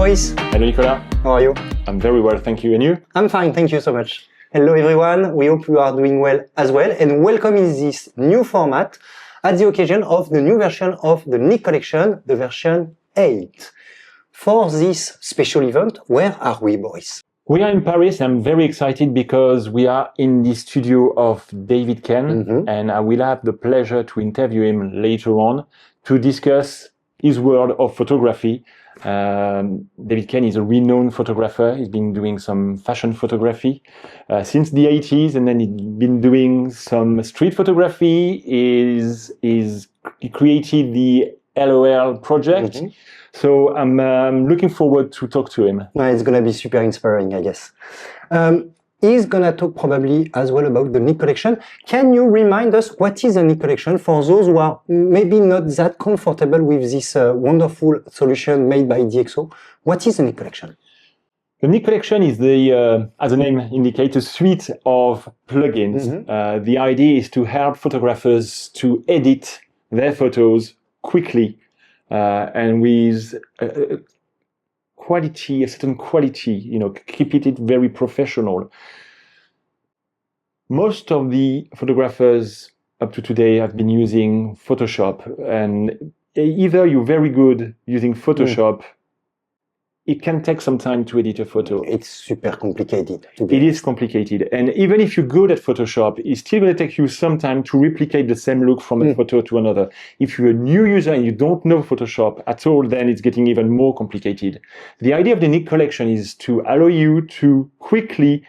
Maurice. Hello, Nicolas. How are you? I'm very well, thank you. And you? I'm fine, thank you so much. Hello everyone, we hope you are doing well as well, and welcome in this new format at the occasion of the new version of the Nick collection, the version 8. For this special event, where are we, Boris? We are in Paris. I'm very excited because we are in the studio of David Ken, and I will have the pleasure to interview him later on to discuss his world of photography. David Ken is a renowned photographer. He's been doing some fashion photography since the 80s, and then he's been doing some street photography. He created the LOL project. So I'm looking forward to talk to him. It's going to be super inspiring, I guess. He's going to talk probably as well about the Nick collection. Can you remind us what is a Nick collection for those who are maybe not that comfortable with this wonderful solution made by DxO? What is a Nick collection? The Nick collection is the, as the name indicates, a suite of plugins. The idea is to help photographers to edit their photos quickly and with quality, a certain quality, keep it very professional. Most of the photographers up to today have been using Photoshop, and either you're very good using Photoshop, it can take some time to edit a photo. It's super complicated. It is complicated. And even if you're good at Photoshop, it's still going to take you some time to replicate the same look from a photo to another. If you're a new user and you don't know Photoshop at all, then it's getting even more complicated. The idea of the Nick collection is to allow you to quickly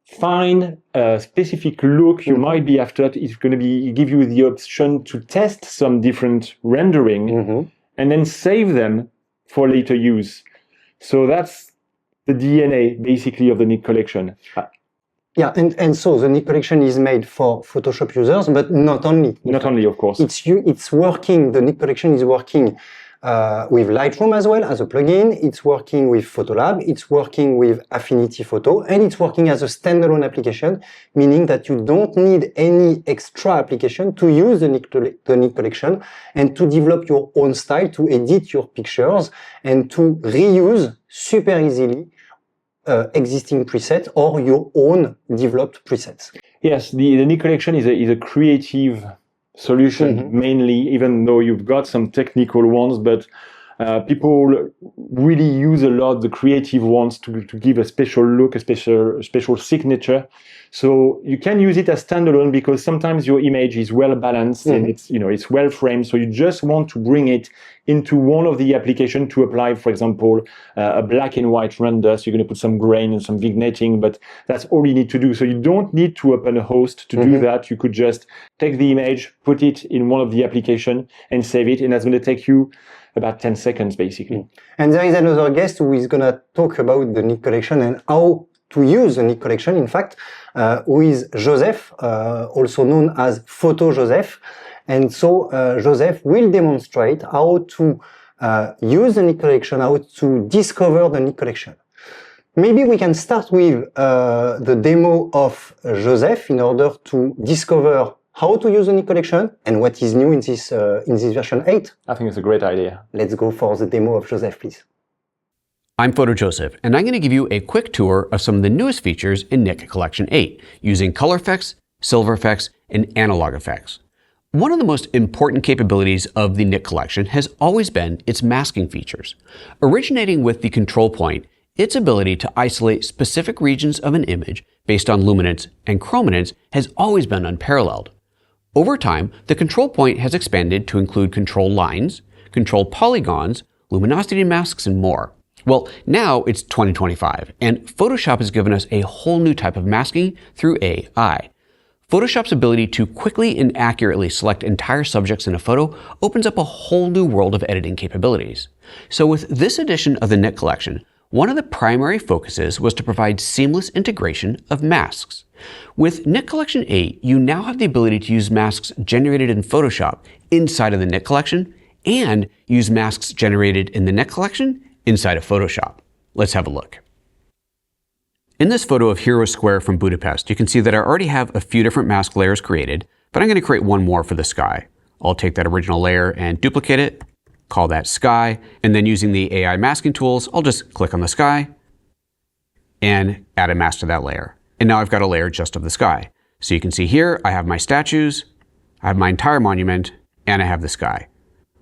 find a specific look you might be after. It's going to give you the option to test some different rendering and then save them for later use. So that's the DNA, basically, of the Nick collection. Yeah, and so the Nick collection is made for Photoshop users, but not only. Not only, of course. It's working, the Nick collection is working with Lightroom as well as a plugin. It's working with Photolab, it's working with Affinity Photo, and it's working as a standalone application, meaning that you don't need any extra application to use the Nick collection and to develop your own style, to edit your pictures, and to reuse super easily existing presets or your own developed presets. Yes, the Nick collection is a creative solution mainly, even though you've got some technical ones, but people really use a lot the creative ones to give a special look, a special signature. So you can use it as standalone because sometimes your image is well balanced and it's well framed. So you just want to bring it into one of the applications to apply, for example, a black and white render. So you're going to put some grain and some vignetting, but that's all you need to do. So you don't need to open a host to do that. You could just take the image, put it in one of the applications and save it. And that's going to take you about 10 seconds, basically. And there is another guest who is going to talk about the Nick collection and how to use the Nick collection, in fact, who is Joseph, also known as Photo Joseph. And so Joseph will demonstrate how to use the Nick collection, how to discover the Nick collection. Maybe we can start with the demo of Joseph in order to discover how to use the Nick collection and what is new in this version 8. I think it's a great idea. Let's go for the demo of Joseph, please. I'm Photo Joseph, and I'm going to give you a quick tour of some of the newest features in Nick Collection 8 using color effects, silver effects, and analog effects. One of the most important capabilities of the Nick Collection has always been its masking features. Originating with the control point, its ability to isolate specific regions of an image based on luminance and chrominance has always been unparalleled. Over time, the control point has expanded to include control lines, control polygons, luminosity masks, and more. Well, now it's 2025, and Photoshop has given us a whole new type of masking through AI. Photoshop's ability to quickly and accurately select entire subjects in a photo opens up a whole new world of editing capabilities. So with this edition of the Nick Collection, one of the primary focuses was to provide seamless integration of masks. With Nick Collection 8, you now have the ability to use masks generated in Photoshop inside of the Nick Collection and use masks generated in the Nick Collection inside of Photoshop. Let's have a look. In this photo of Hero Square from Budapest, you can see that I already have a few different mask layers created, but I'm going to create one more for the sky. I'll take that original layer and duplicate it, call that sky, and then using the AI masking tools, I'll just click on the sky and add a mask to that layer. And now I've got a layer just of the sky. So you can see here, I have my statues, I have my entire monument, and I have the sky.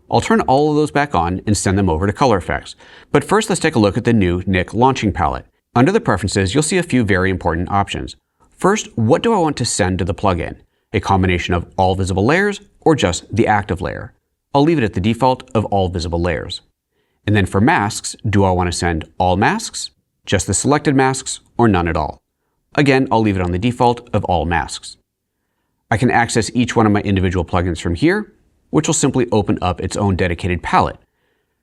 I'll turn all of those back on and send them over to Color Effects. But first, let's take a look at the new Nik launching palette. Under the preferences, you'll see a few very important options. First, what do I want to send to the plugin? A combination of all visible layers or just the active layer? I'll leave it at the default of all visible layers. And then for masks, do I want to send all masks, just the selected masks, or none at all? Again, I'll leave it on the default of all masks. I can access each one of my individual plugins from here, which will simply open up its own dedicated palette.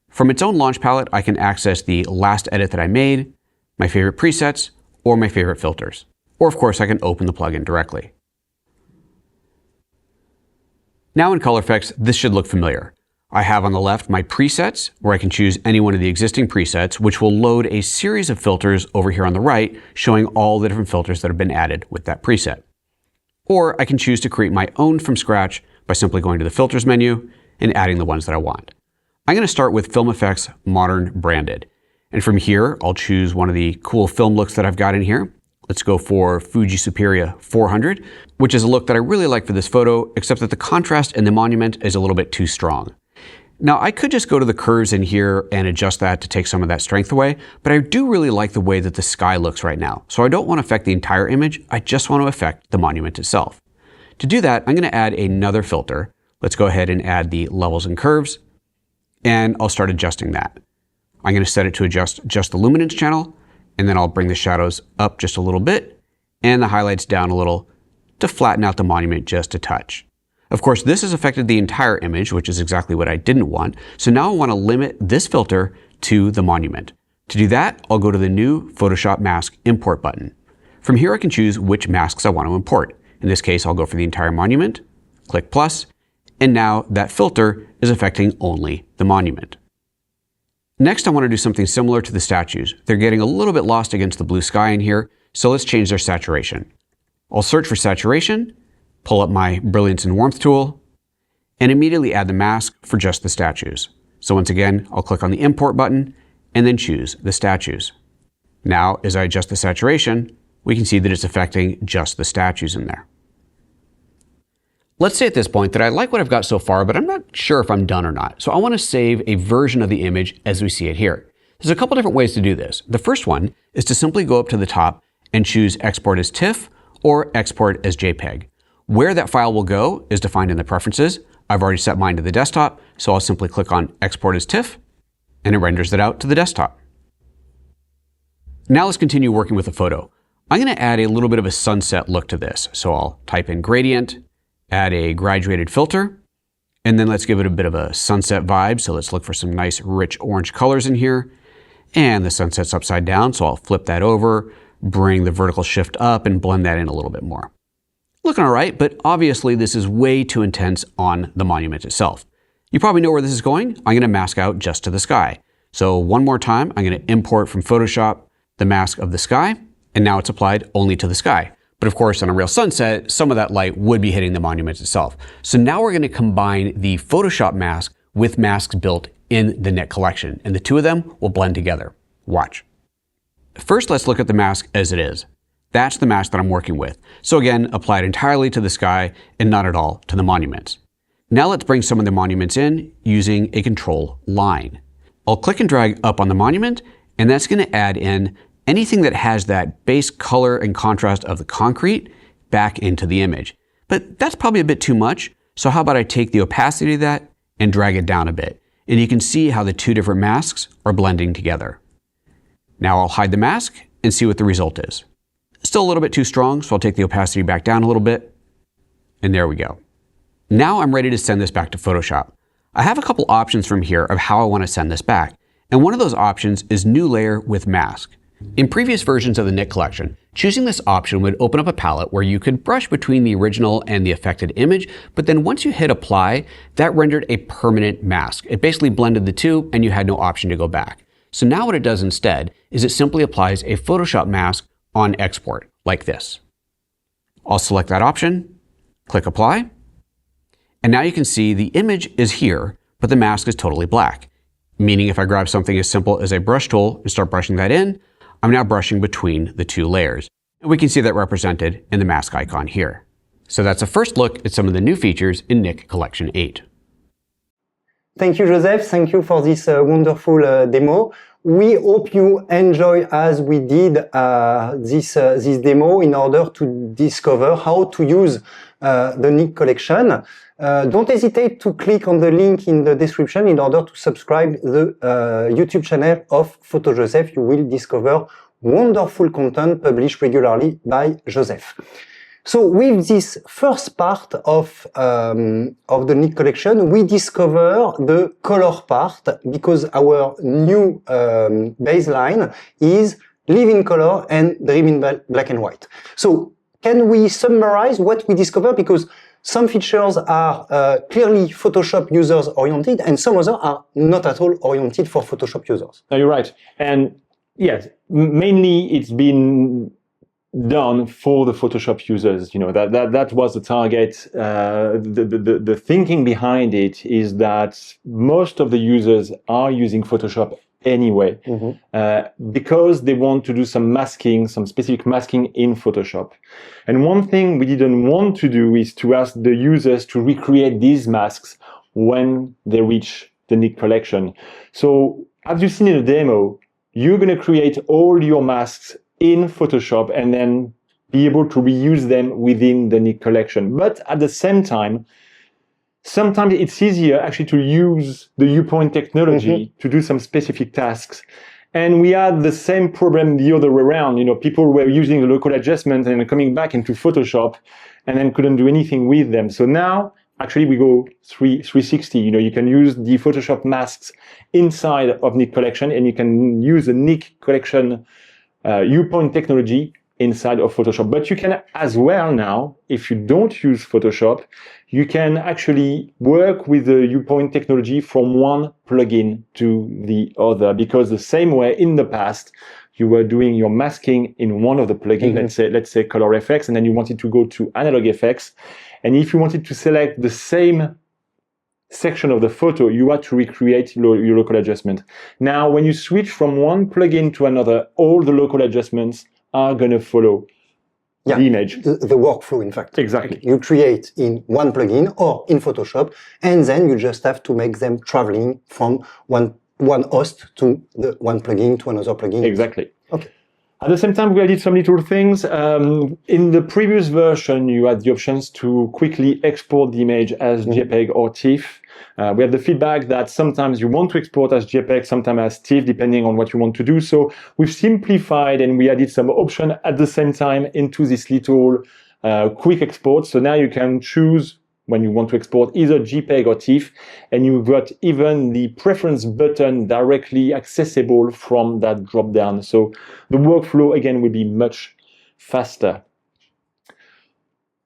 From its own launch palette, I can access the last edit that I made, my favorite presets, or my favorite filters. Or of course, I can open the plugin directly. Now in Color Effects, this should look familiar. I have on the left my presets, where I can choose any one of the existing presets, which will load a series of filters over here on the right, showing all the different filters that have been added with that preset. Or I can choose to create my own from scratch by simply going to the Filters menu and adding the ones that I want. I'm going to start with Film Effects Modern Branded. And from here, I'll choose one of the cool film looks that I've got in here. Let's go for Fuji Superia 400, which is a look that I really like for this photo, except that the contrast in the monument is a little bit too strong. Now, I could just go to the curves in here and adjust that to take some of that strength away, but I do really like the way that the sky looks right now. So I don't want to affect the entire image, I just want to affect the monument itself. To do that, I'm going to add another filter. Let's go ahead and add the levels and curves, and I'll start adjusting that. I'm going to set it to adjust just the luminance channel, and then I'll bring the shadows up just a little bit, and the highlights down a little to flatten out the monument just a touch. Of course, this has affected the entire image, which is exactly what I didn't want. So now I want to limit this filter to the monument. To do that, I'll go to the new Photoshop Mask Import button. From here, I can choose which masks I want to import. In this case, I'll go for the entire monument, click plus, and now that filter is affecting only the monument. Next, I want to do something similar to the statues. They're getting a little bit lost against the blue sky in here, so let's change their saturation. I'll search for saturation, pull up my Brilliance and Warmth tool, and immediately add the mask for just the statues. So once again, I'll click on the Import button and then choose the statues. Now, as I adjust the saturation, we can see that it's affecting just the statues in there. Let's say at this point that I like what I've got so far, but I'm not sure if I'm done or not. So I want to save a version of the image as we see it here. There's a couple different ways to do this. The first one is to simply go up to the top and choose Export as TIFF or Export as JPEG. Where that file will go is defined in the preferences. I've already set mine to the desktop, so I'll simply click on Export as TIFF, and it renders it out to the desktop. Now let's continue working with the photo. I'm going to add a little bit of a sunset look to this. So I'll type in gradient, add a graduated filter, and then let's give it a bit of a sunset vibe. So let's look for some nice rich orange colors in here. And the sunset's upside down, so I'll flip that over, bring the vertical shift up, and blend that in a little bit more. Looking all right, but obviously this is way too intense on the monument itself. You probably know where this is going. I'm going to mask out just to the sky. So one more time, I'm going to import from Photoshop the mask of the sky, and now it's applied only to the sky. But of course, on a real sunset, some of that light would be hitting the monument itself. So now we're going to combine the Photoshop mask with masks built in the Nik collection, and the two of them will blend together. Watch. First, let's look at the mask as it is. That's the mask that I'm working with. So again, applied entirely to the sky and not at all to the monuments. Now let's bring some of the monuments in using a control line. I'll click and drag up on the monument, and that's going to add in anything that has that base color and contrast of the concrete back into the image. But that's probably a bit too much. So how about I take the opacity of that and drag it down a bit. And you can see how the two different masks are blending together. Now I'll hide the mask and see what the result is. Still a little bit too strong, so I'll take the opacity back down a little bit. And there we go. Now I'm ready to send this back to Photoshop. I have a couple options from here of how I want to send this back. And one of those options is New Layer with Mask. In previous versions of the Nik collection, choosing this option would open up a palette where you could brush between the original and the affected image, but then once you hit apply, that rendered a permanent mask. It basically blended the two and you had no option to go back. So now what it does instead is it simply applies a Photoshop mask on export, like this. I'll select that option, click apply, and now you can see the image is here, but the mask is totally black. Meaning if I grab something as simple as a brush tool and start brushing that in, I'm now brushing between the two layers. And we can see that represented in the mask icon here. So that's a first look at some of the new features in Nik Collection 8. Thank you, Joseph. Thank you for this wonderful demo. We hope you enjoy, as we did, this demo in order to discover how to use the Nik collection. Don't hesitate to click on the link in the description in order to subscribe the YouTube channel of Photo Joseph. You will discover wonderful content published regularly by Joseph. So with this first part of the Nik collection, we discover the color part because our new baseline is live in color and dream in black and white. So can we summarize what we discover? Because some features are clearly Photoshop users oriented and some others are not at all oriented for Photoshop users. No, you're right. And yes, mainly it's been done for the Photoshop users. You know, that was the target. The thinking behind it is that most of the users are using Photoshop anyway, because they want to do some masking, some specific masking in Photoshop. And one thing we didn't want to do is to ask the users to recreate these masks when they reach the Nik collection. So as you've seen in the demo, you're going to create all your masks in Photoshop and then be able to reuse them within the Nik collection. But at the same time, sometimes it's easier actually to use the viewpoint technology to do some specific tasks. And we had the same problem the other way around. You know, people were using the local adjustments and coming back into Photoshop and then couldn't do anything with them. So now actually we go 360. You know, you can use the Photoshop masks inside of Nik collection and you can use the Nik collection viewpoint technology inside of Photoshop. But you can as well now, if you don't use Photoshop, you can actually work with the viewpoint technology from one plugin to the other, because the same way in the past, you were doing your masking in one of the plugins, let's say color effects, and then you wanted to go to analog effects. And if you wanted to select the same section of the photo, you had to recreate your local adjustment. Now, when you switch from one plugin to another, all the local adjustments are going to follow the image. The workflow, in fact. Exactly. You create in one plugin or in Photoshop, and then you just have to make them traveling from one host to the one plugin to another plugin. Exactly. Okay. At the same time, we added some little things. In the previous version, you had the options to quickly export the image as JPEG or TIFF. We had the feedback that sometimes you want to export as JPEG, sometimes as TIFF, depending on what you want to do. So we've simplified and we added some option at the same time into this little quick export. So now you can choose when you want to export either JPEG or TIFF, and you've got even the preference button directly accessible from that drop down. So the workflow again will be much faster.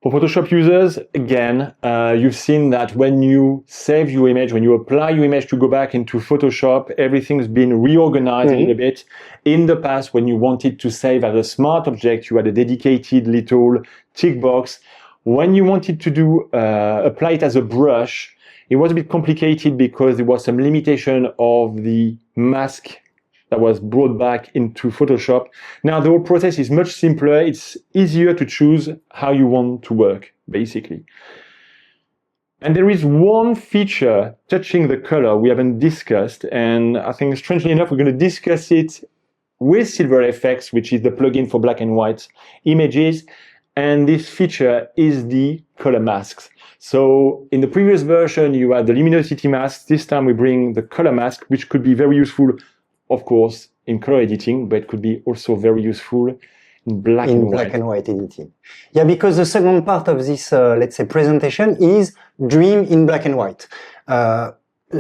For Photoshop users, again, you've seen that when you save your image, when you apply your image to go back into Photoshop, everything's been reorganized a little bit. In the past, when you wanted to save as a smart object, you had a dedicated little tick box. When you wanted to do apply it as a brush, it was a bit complicated because there was some limitation of the mask that was brought back into Photoshop. Now the whole process is much simpler. It's easier to choose how you want to work, basically. And there is one feature touching the color we haven't discussed, and I think strangely enough, we're going to discuss it with Silver Effects, which is the plugin for black and white images. And this feature is the color masks. So in the previous version, you had the luminosity mask. This time we bring the color mask, which could be very useful, of course, in color editing, but it could be also very useful in black and white editing. Yeah, because the second part of this, let's say, presentation is dream in black and white.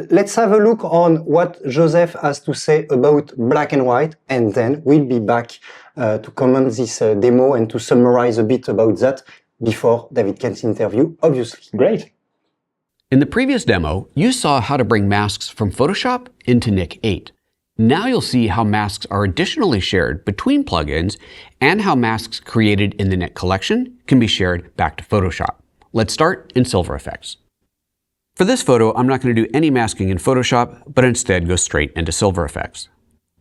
Let's have a look on what Joseph has to say about black and white, and then we'll be back to comment this demo and to summarize a bit about that before David Kahn's interview, obviously. Great. In the previous demo, you saw how to bring masks from Photoshop into Nik 8. Now you'll see how masks are additionally shared between plugins and how masks created in the Nik collection can be shared back to Photoshop. Let's start in Silver Effects. For this photo, I'm not going to do any masking in Photoshop, but instead go straight into Silver Effects.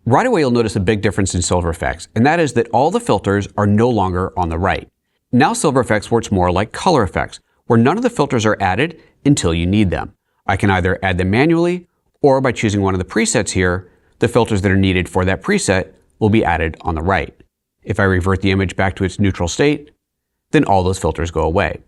Right away, you'll notice a big difference in Silver Effects, and that is that all the filters are no longer on the right. Now Silver Effects works more like Color Effects, where none of the filters are added until you need them. I can either add them manually, or by choosing one of the presets here, the filters that are needed for that preset will be added on the right. If I revert the image back to its neutral state, then all those filters go away.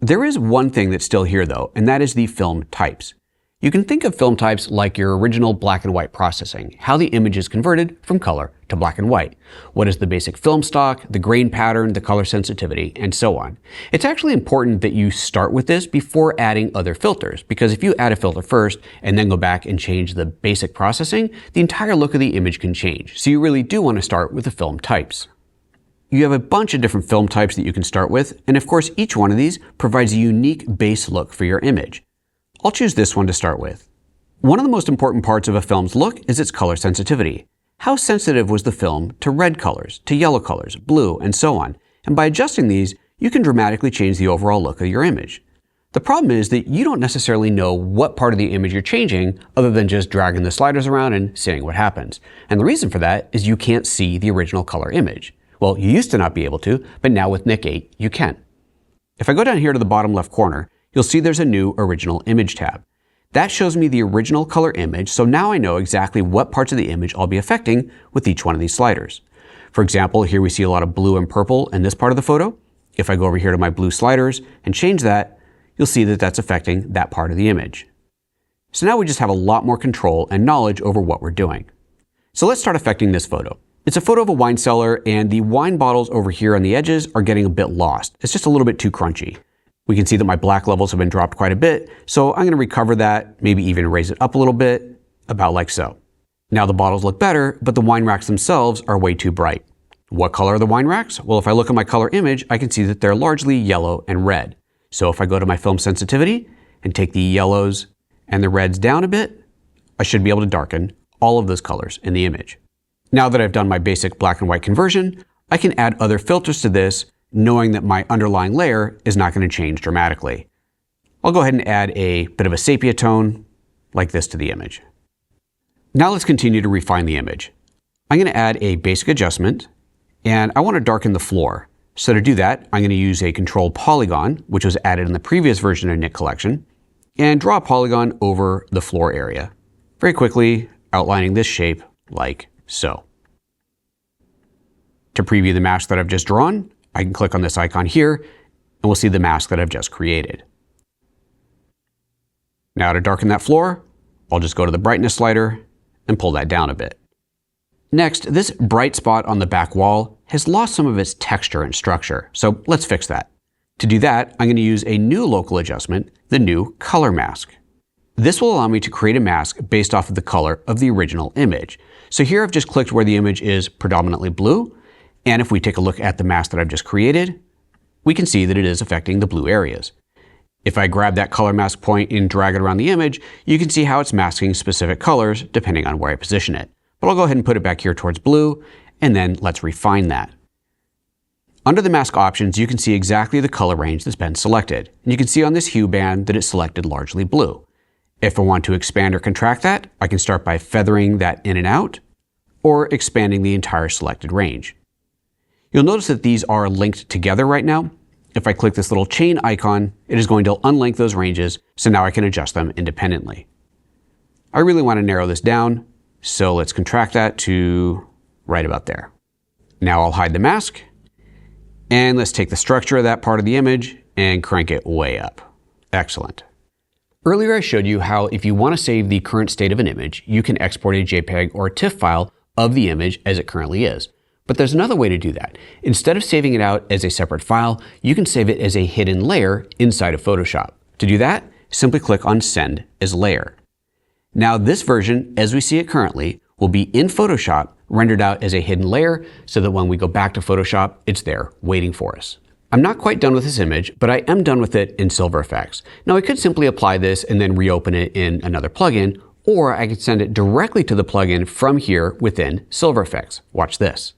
There is one thing that's still here though, and that is the film types. You can think of film types like your original black and white processing, how the image is converted from color to black and white. What is the basic film stock, the grain pattern, the color sensitivity, and so on. It's actually important that you start with this before adding other filters, because if you add a filter first and then go back and change the basic processing, the entire look of the image can change. So you really do want to start with the film types. You have a bunch of different film types that you can start with, and of course each one of these provides a unique base look for your image. I'll choose this one to start with. One of the most important parts of a film's look is its color sensitivity. How sensitive was the film to red colors, to yellow colors, blue, and so on? And by adjusting these, you can dramatically change the overall look of your image. The problem is that you don't necessarily know what part of the image you're changing other than just dragging the sliders around and seeing what happens. And the reason for that is you can't see the original color image. Well, you used to not be able to, but now with Nic 8, you can. If I go down here to the bottom left corner, you'll see there's a new Original Image tab. That shows me the original color image, so now I know exactly what parts of the image I'll be affecting with each one of these sliders. For example, here we see a lot of blue and purple in this part of the photo. If I go over here to my blue sliders and change that, you'll see that that's affecting that part of the image. So now we just have a lot more control and knowledge over what we're doing. So let's start affecting this photo. It's a photo of a wine cellar, and the wine bottles over here on the edges are getting a bit lost. It's just a little bit too crunchy. We can see that my black levels have been dropped quite a bit, so I'm going to recover that, maybe even raise it up a little bit, about like so. Now the bottles look better, but the wine racks themselves are way too bright. What color are the wine racks? Well, if I look at my color image, I can see that they're largely yellow and red. So if I go to my film sensitivity and take the yellows and the reds down a bit, I should be able to darken all of those colors in the image. Now that I've done my basic black and white conversion, I can add other filters to this, knowing that my underlying layer is not going to change dramatically. I'll go ahead and add a bit of a sepia tone like this to the image. Now let's continue to refine the image. I'm going to add a basic adjustment, and I want to darken the floor. So to do that, I'm going to use a controlled polygon, which was added in the previous version of Nic Collection, and draw a polygon over the floor area, very quickly outlining this shape like so. To preview the mask that I've just drawn, I can click on this icon here, and we'll see the mask that I've just created. Now to darken that floor, I'll just go to the brightness slider and pull that down a bit. Next, this bright spot on the back wall has lost some of its texture and structure, so let's fix that. To do that, I'm going to use a new local adjustment, the new color mask. This will allow me to create a mask based off of the color of the original image. So here I've just clicked where the image is predominantly blue, and if we take a look at the mask that I've just created, we can see that it is affecting the blue areas. If I grab that color mask point and drag it around the image, you can see how it's masking specific colors depending on where I position it. But I'll go ahead and put it back here towards blue, and then let's refine that. Under the mask options, you can see exactly the color range that's been selected. And you can see on this hue band that it's selected largely blue. If I want to expand or contract that, I can start by feathering that in and out, or expanding the entire selected range. You'll notice that these are linked together right now. If I click this little chain icon, it is going to unlink those ranges, so now I can adjust them independently. I really want to narrow this down, so let's contract that to right about there. Now I'll hide the mask, and let's take the structure of that part of the image and crank it way up. Excellent. Earlier I showed you how if you want to save the current state of an image, you can export a JPEG or a TIFF file of the image as it currently is. But there's another way to do that. Instead of saving it out as a separate file, you can save it as a hidden layer inside of Photoshop. To do that, simply click on Send as Layer. Now this version, as we see it currently, will be in Photoshop, rendered out as a hidden layer, so that when we go back to Photoshop, it's there waiting for us. I'm not quite done with this image, but I am done with it in Silver Effects. Now I could simply apply this and then reopen it in another plugin, or I could send it directly to the plugin from here within Silver Effects. Watch this.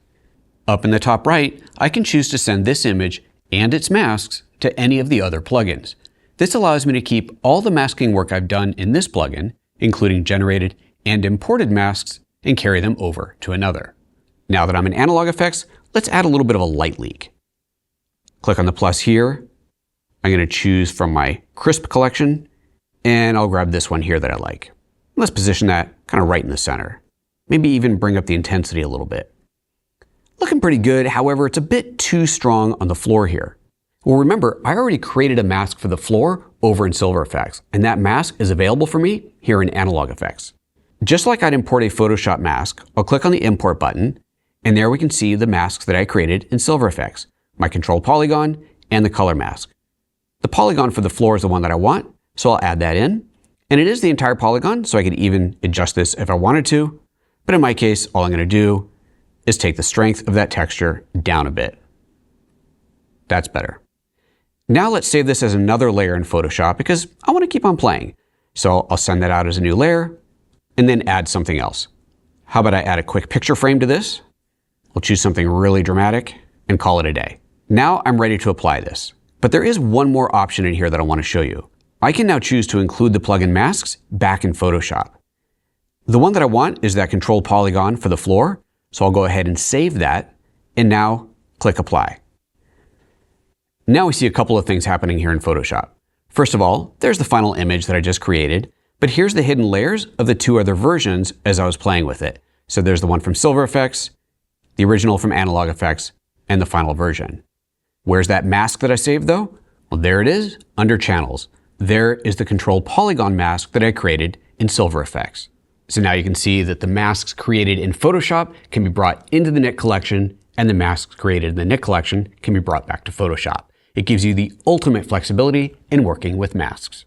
Up in the top right, I can choose to send this image and its masks to any of the other plugins. This allows me to keep all the masking work I've done in this plugin, including generated and imported masks, and carry them over to another. Now that I'm in Analog Effects, let's add a little bit of a light leak. Click on the plus here. I'm going to choose from my crisp collection, and I'll grab this one here that I like. Let's position that kind of right in the center. Maybe even bring up the intensity a little bit. Looking pretty good, however, it's a bit too strong on the floor here. Well, remember, I already created a mask for the floor over in Silver Effects, and that mask is available for me here in Analog Effects. Just like I'd import a Photoshop mask, I'll click on the Import button, and there we can see the masks that I created in Silver Effects, my control polygon and the color mask. The polygon for the floor is the one that I want, so I'll add that in. And it is the entire polygon, so I could even adjust this if I wanted to. But in my case, all I'm going to do is take the strength of that texture down a bit. That's better. Now let's save this as another layer in Photoshop because I want to keep on playing. So I'll send that out as a new layer and then add something else. How about I add a quick picture frame to this? We'll choose something really dramatic and call it a day. Now I'm ready to apply this. But there is one more option in here that I want to show you. I can now choose to include the plugin masks back in Photoshop. The one that I want is that control polygon for the floor, so I'll go ahead and save that, and now click Apply. Now we see a couple of things happening here in Photoshop. First of all, there's the final image that I just created, but here's the hidden layers of the two other versions as I was playing with it. So there's the one from Silver Effects, the original from Analog Effects, and the final version. Where's that mask that I saved though? Well, there it is, under Channels. There is the control polygon mask that I created in Silver Effects. So now you can see that the masks created in Photoshop can be brought into the Nik collection, and the masks created in the Nik collection can be brought back to Photoshop. It gives you the ultimate flexibility in working with masks.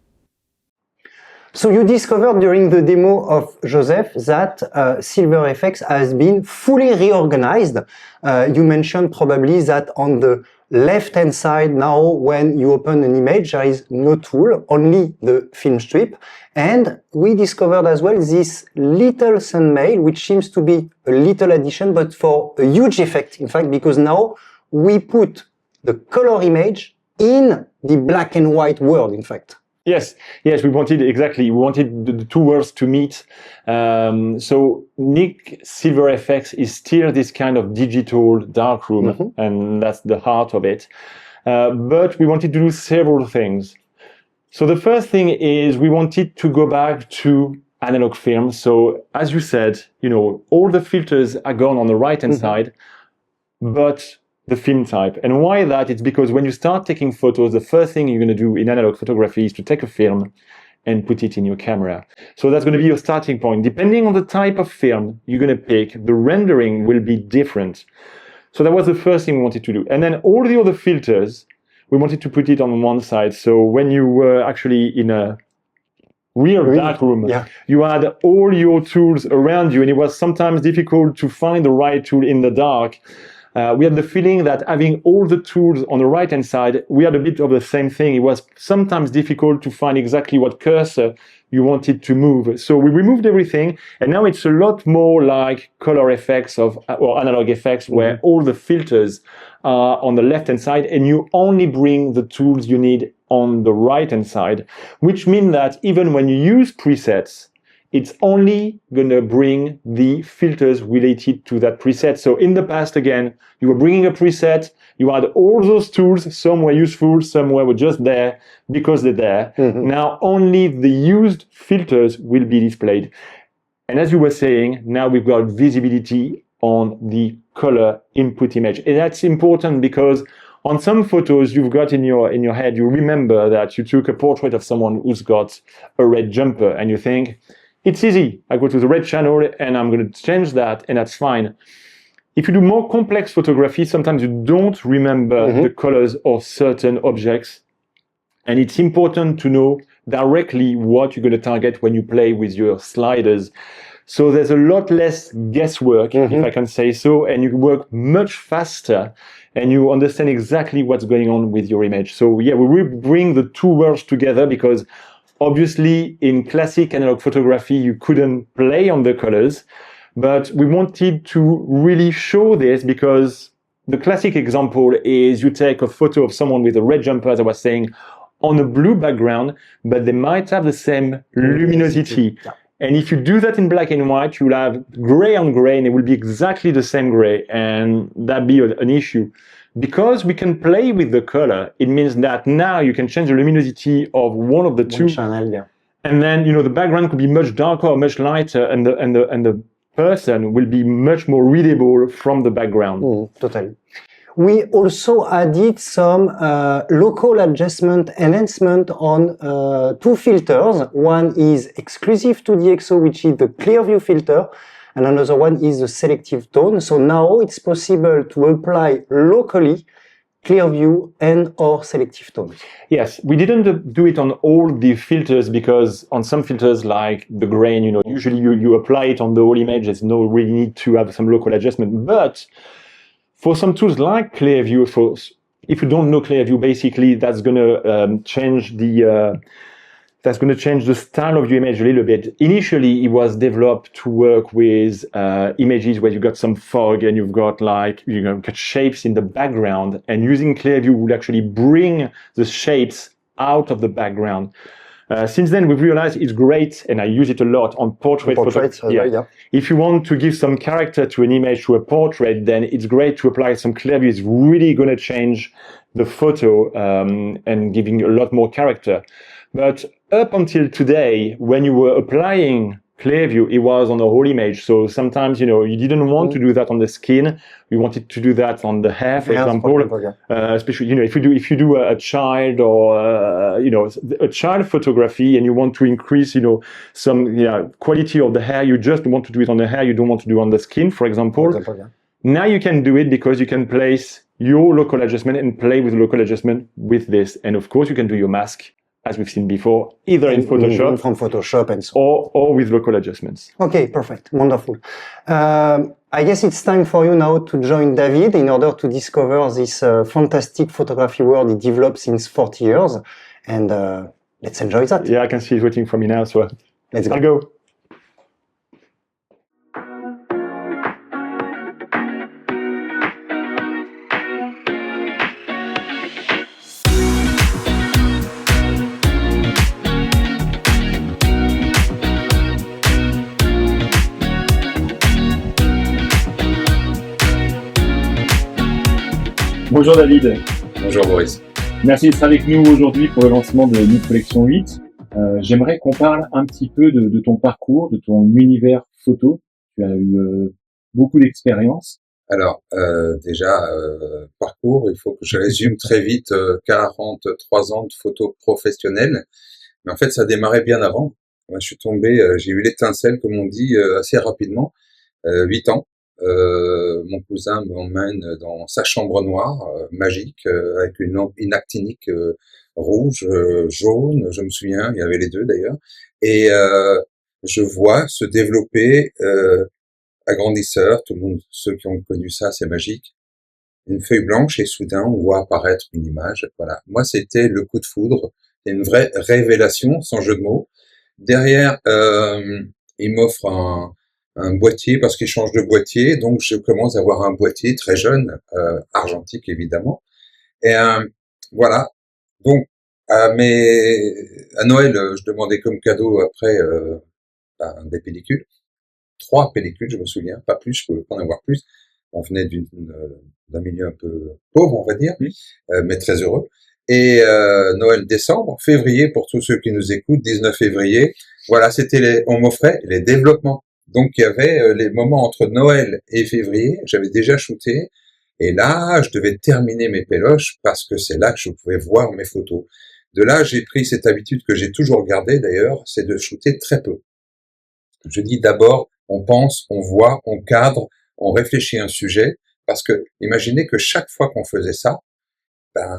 So you discovered during the demo of Joseph that Silver Effects has been fully reorganized. You mentioned probably that on the left-hand side now, when you open an image, there is no tool, only the film strip. And we discovered as well this little thumbnail, which seems to be a little addition, but for a huge effect, in fact, because now we put the color image in the black and white world, in fact. Yes, we wanted the two worlds to meet. So Nik Silver Effects is still this kind of digital darkroom, and that's the heart of it. But we wanted to do several things. So the first thing is we wanted to go back to analog film. So as you said, all the filters are gone on the right-hand side, but the film type. And why that? It's because when you start taking photos, the first thing you're going to do in analog photography is to take a film and put it in your camera. So that's going to be your starting point. Depending on the type of film you're going to pick, the rendering will be different. So that was the first thing we wanted to do. And then all the other filters, we wanted to put it on one side. So when you were actually in a real darkroom, you had all your tools around you, and it was sometimes difficult to find the right tool in the dark. We had the feeling that having all the tools on the right-hand side, we had a bit of the same thing. It was sometimes difficult to find exactly what cursor you wanted to move. So we removed everything, and now it's a lot more like color effects or analog effects, where all the filters are on the left-hand side, and you only bring the tools you need on the right-hand side, which means that even when you use presets, it's only going to bring the filters related to that preset. So in the past, again, you were bringing a preset, you had all those tools, some were useful, some were just there because they're there. Now only the used filters will be displayed. And as you were saying, now we've got visibility on the color input image. And that's important because on some photos you've got in your head, you remember that you took a portrait of someone who's got a red jumper, and you think, it's easy. I go to the red channel and I'm going to change that, and that's fine. If you do more complex photography, sometimes you don't remember the colors of certain objects. And it's important to know directly what you're going to target when you play with your sliders. So there's a lot less guesswork, if I can say so, and you work much faster and you understand exactly what's going on with your image. So yeah, we will bring the two worlds together because obviously, in classic analog photography, you couldn't play on the colors, but we wanted to really show this because the classic example is you take a photo of someone with a red jumper, as I was saying, on a blue background, but they might have the same luminosity. Yeah. And if you do that in black and white, you'll have gray on gray, and it will be exactly the same gray, and that'd be an issue. Because we can play with the color, it means that now you can change the luminosity of one of the two, channel, yeah. and then the background could be much darker or much lighter, and the person will be much more readable from the background. Totally. We also added some local adjustment enhancement on two filters. One is exclusive to DxO, which is the clear view filter, and another one is the selective tone. So now it's possible to apply locally clear view and or selective tones. Yes, we didn't do it on all the filters, because on some filters like the grain, usually you apply it on the whole image. There's no really need to have some local adjustment. But for some tools like Clearview, if you don't know Clearview, basically that's going to change the style of your image a little bit. Initially, it was developed to work with images where you got some fog and you've got got shapes in the background, and using Clearview would actually bring the shapes out of the background. Since then, we've realized it's great, and I use it a lot on portrait photography. Yeah. If you want to give some character to an image, to a portrait, then it's great to apply some Clearview. It's really going to change the photo and giving a lot more character. But up until today, when you were applying Clearview, it was on the whole image. So sometimes, you didn't want to do that on the skin. You wanted to do that on the hair, for example. Especially, if you do a child or a child photography, and you want to increase, some quality of the hair, you just want to do it on the hair. You don't want to do it on the skin, for example. Now you can do it because you can place your local adjustment and play with local adjustment with this. And of course, you can do your mask, as we've seen before, either in Photoshop, from Photoshop and so on, or with local adjustments. Okay, perfect, wonderful. I guess it's time for you now to join David in order to discover this fantastic photography world he developed since 40 years. And let's enjoy that. Yeah, I can see he's waiting for me now, so let's go. I'll go. Bonjour David. Bonjour Boris. Merci d'être avec nous aujourd'hui pour le lancement de Nick Collection 8. J'aimerais qu'on parle un petit peu de ton parcours, de ton univers photo. Tu as eu beaucoup d'expérience. Alors, parcours, il faut que je résume très vite 43 ans de photo professionnelle. Mais en fait, ça a démarré bien avant. Moi, je suis tombé, j'ai eu l'étincelle, comme on dit, assez rapidement, 8 ans. Mon cousin m'emmène dans sa chambre noire, magique, avec une actinique rouge, jaune, je me souviens, il y avait les deux d'ailleurs, et je vois se développer agrandisseur, tout le monde, ceux qui ont connu ça, c'est magique, une feuille blanche, et soudain on voit apparaître une image. Voilà, moi c'était le coup de foudre, une vraie révélation, sans jeu de mots. Derrière, il m'offre un boîtier, parce qu'il change de boîtier, donc je commence à avoir un boîtier très jeune, argentique évidemment, et voilà. Donc à Noël, je demandais comme cadeau après des pellicules, 3 pellicules, je me souviens, pas plus, je pouvais pas en avoir plus. On venait d'un milieu un peu pauvre, on va dire, mais très heureux. Et Noël, décembre, février, pour tous ceux qui nous écoutent, 19 février, voilà, on m'offrait les développements. Donc il y avait les moments entre Noël et février, j'avais déjà shooté, et là je devais terminer mes péloches parce que c'est là que je pouvais voir mes photos. De là j'ai pris cette habitude que j'ai toujours gardée d'ailleurs, c'est de shooter très peu. Je dis d'abord, on pense, on voit, on cadre, on réfléchit à un sujet, parce que imaginez que chaque fois qu'on faisait ça,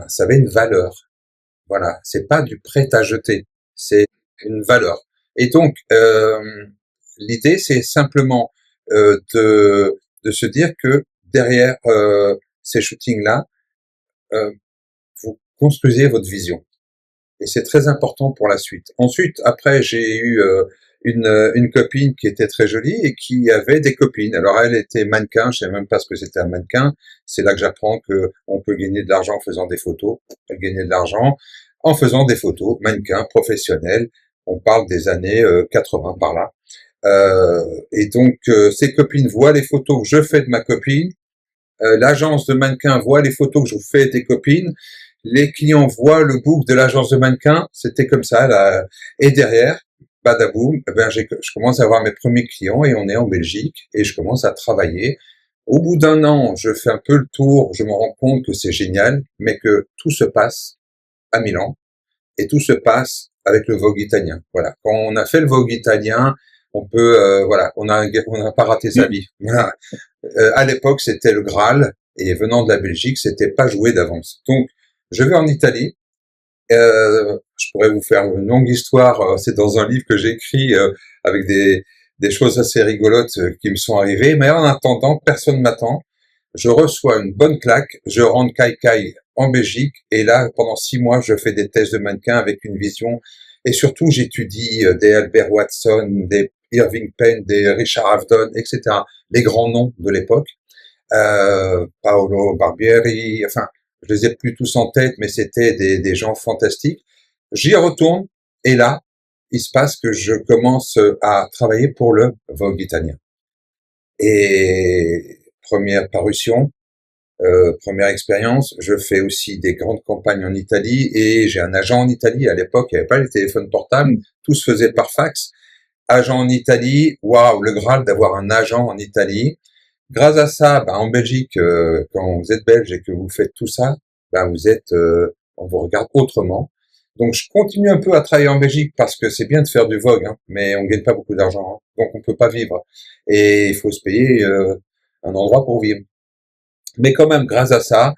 ça avait une valeur. Voilà, c'est pas du prêt à jeter, c'est une valeur. Et donc l'idée, c'est simplement de se dire que derrière ces shootings-là, vous construisez votre vision. Et c'est très important pour la suite. Ensuite, après, j'ai eu une copine qui était très jolie et qui avait des copines. Alors, elle était mannequin, je sais même pas ce que c'était un mannequin. C'est là que j'apprends que on peut gagner de l'argent en faisant des photos. Elle gagnait de l'argent. en faisant des photos, mannequins professionnels. On parle des années 80 par là. Et donc, ces copines voient les photos que je fais de ma copine. L'agence de mannequins voit les photos que je vous fais des copines. Les clients voient le book de l'agence de mannequins. C'était comme ça, là. Et derrière, badaboum, je commence à avoir mes premiers clients et on est en Belgique et je commence à travailler. Au bout d'un an, je fais un peu le tour, je me rends compte que c'est génial, mais que tout se passe à Milan et tout se passe avec le Vogue italien. Voilà. Quand on a fait le Vogue italien, on peut, voilà, on n'a pas raté sa vie. Voilà. À l'époque, c'était le Graal, et venant de la Belgique, c'était pas joué d'avance. Donc, je vais en Italie. Je pourrais vous faire une longue histoire. C'est dans un livre que j'ai écrit avec des choses assez rigolotes qui me sont arrivées. Mais en attendant, personne m'attend. Je reçois une bonne claque. Je rentre caille en Belgique. Et là, pendant 6 mois, je fais des tests de mannequin avec une vision. Et surtout, j'étudie des Albert Watson, des Irving Penn, des Richard Avedon, etc. Les grands noms de l'époque. Paolo Barbieri, enfin, je les ai plus tous en tête, mais c'était des gens fantastiques. J'y retourne, et là, il se passe que je commence à travailler pour le Vogue italien. Et première parution, première expérience, je fais aussi des grandes campagnes en Italie, et j'ai un agent en Italie. À l'époque, il n'y avait pas les téléphones portables, tout se faisait par fax. Agent en Italie, waouh, le Graal d'avoir un agent en Italie. Grâce à ça, en Belgique, quand vous êtes belge et que vous faites tout ça, vous êtes, on vous regarde autrement. Donc, je continue un peu à travailler en Belgique parce que c'est bien de faire du Vogue, hein, mais on gagne pas beaucoup d'argent, hein, donc on peut pas vivre. Et il faut se payer un endroit pour vivre. Mais quand même, grâce à ça,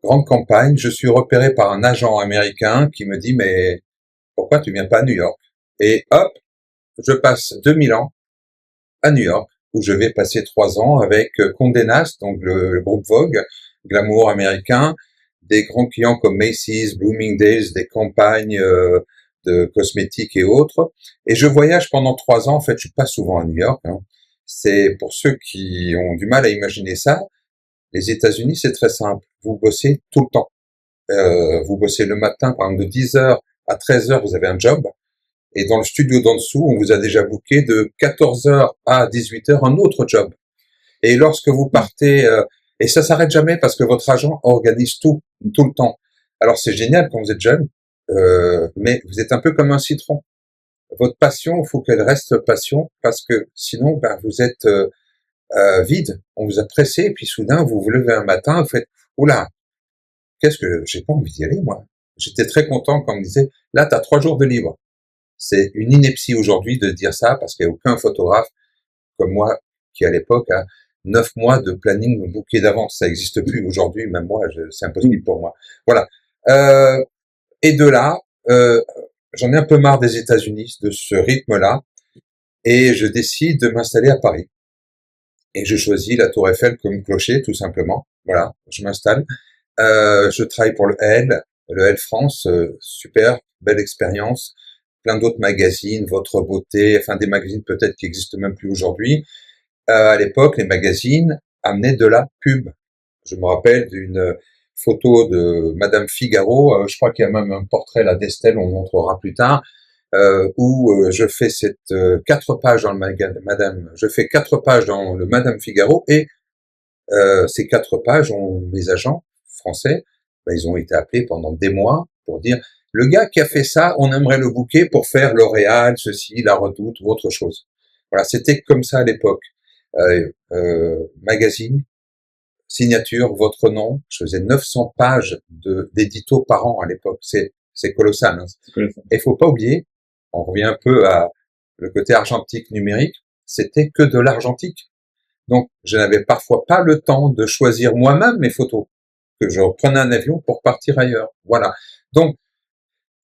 grande campagne, je suis repéré par un agent américain qui me dit, mais pourquoi tu viens pas à New York? Et hop, je passe 2000 ans à New York, où je vais passer 3 ans avec Condé Nast, donc le groupe Vogue, glamour américain, des grands clients comme Macy's, Bloomingdale's, des campagnes de cosmétiques et autres. Et je voyage pendant 3 ans. En fait, je suis pas souvent à New York, hein. C'est pour ceux qui ont du mal à imaginer ça. Les États-Unis, c'est très simple. Vous bossez tout le temps. Vous bossez le matin, par exemple, de 10h à 13h, vous avez un job. Et dans le studio d'en dessous, on vous a déjà booké de 14h à 18h un autre job. Et lorsque vous partez, et ça s'arrête jamais parce que votre agent organise tout le temps. Alors c'est génial quand vous êtes jeune, mais vous êtes un peu comme un citron. Votre passion, il faut qu'elle reste passion parce que sinon, vous êtes vide. On vous a pressé et puis soudain, vous vous levez un matin, vous faites oula, qu'est-ce que j'ai pas envie d'y aller moi. J'étais très content quand on me disait là, t'as 3 jours de libre. C'est une ineptie aujourd'hui de dire ça parce qu'il n'y a aucun photographe comme moi qui à l'époque a 9 mois de planning booké d'avance. Ça n'existe plus aujourd'hui, même moi, c'est impossible pour moi. Voilà. Et de là, j'en ai un peu marre des États-Unis, de ce rythme-là, et je décide de m'installer à Paris. Et je choisis la Tour Eiffel comme clocher, tout simplement. Voilà, je m'installe. Je travaille pour le L France, super, belle expérience. Plein d'autres magazines, Votre Beauté, enfin des magazines peut-être qui existent même plus aujourd'hui. À l'époque, les magazines amenaient de la pub. Je me rappelle d'une photo de Madame Figaro, je crois qu'il y a même un portrait là d'Estelle, on montrera plus tard, où je fais 4 pages dans le je fais 4 pages dans le Madame Figaro et ces 4 pages ont mes agents français, ils ont été appelés pendant des mois pour dire le gars qui a fait ça, on aimerait le booker pour faire L'Oréal, ceci, La Redoute ou autre chose. Voilà, c'était comme ça à l'époque. Magazine, signature, votre nom. Je faisais 900 pages d'édito par an à l'époque. C'est colossal. Hein. Et faut pas oublier, on revient un peu à le côté argentique numérique, c'était que de l'argentique. Donc, je n'avais parfois pas le temps de choisir moi-même mes photos, que je prenais un avion pour partir ailleurs. Voilà. Donc,